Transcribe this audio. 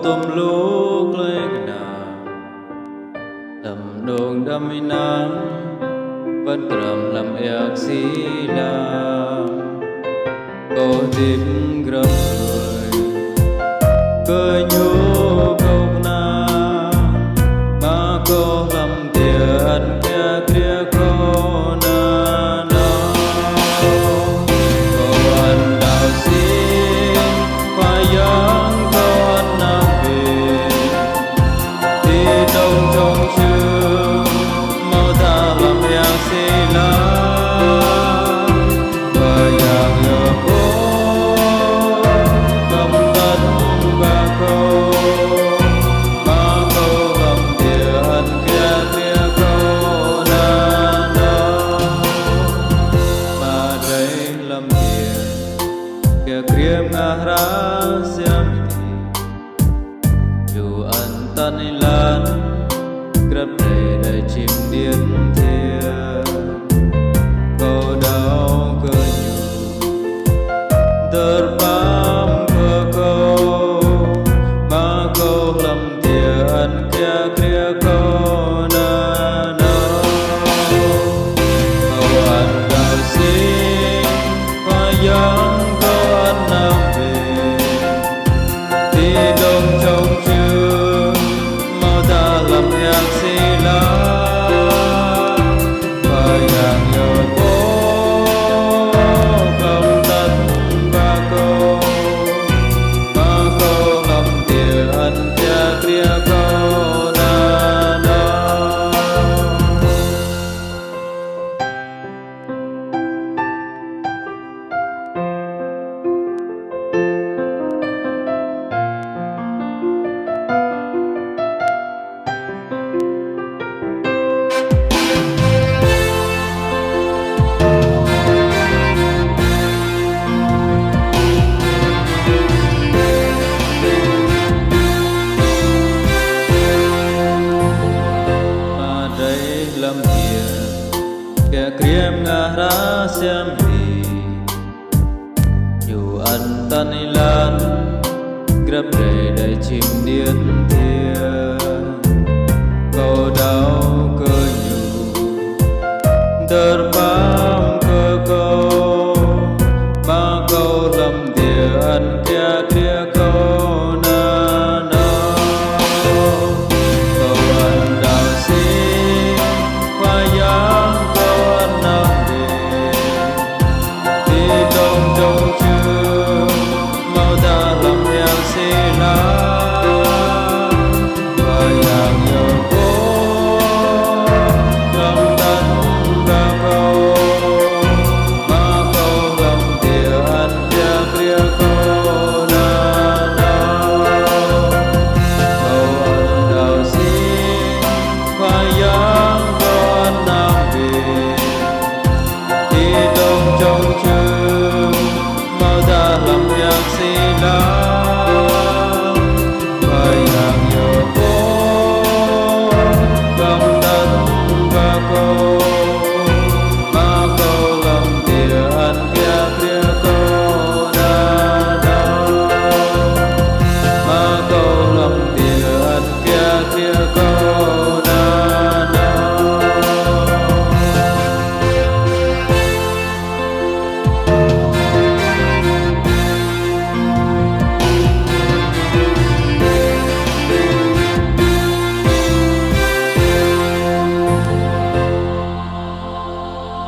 tôm lúc lên nà tầm đường đâm nắng vẫn trầm làm yak xí la có tim gấp cười nhú câu na mà có làm tiền kia kia có na na có anh đạo xin phải yang có anh nam về đi đâu trong trường mau ta làm yak xí la Kriam rahasia dù anh tan lan grab đầy chim điên thiên có đau cơ nhu terbang ke kau mà kau làm thiện kia kia kau na na kau anh đạo xin yang nam về đi đông trong trường mau ta làm yak xí la và yang nhớ bố không tất và cô mà cô làm tiền cha kia cô na na làm thiện kẻ kriam rahasia dù anh tan lan grab đầy chim điên thiên kau đau cơ nhu terbang ke kau mà kau làm thiện kia kia kau na na kau anh đạo xin yang có anh nam về đi đông đông trường mau ta làm yak xí la và yang nhớ bố làm tân và câu mà câu làm tiền cha kia câu na na câu anh đạo xin và yang nam về đi đông trong trường mau ta làm yak xí la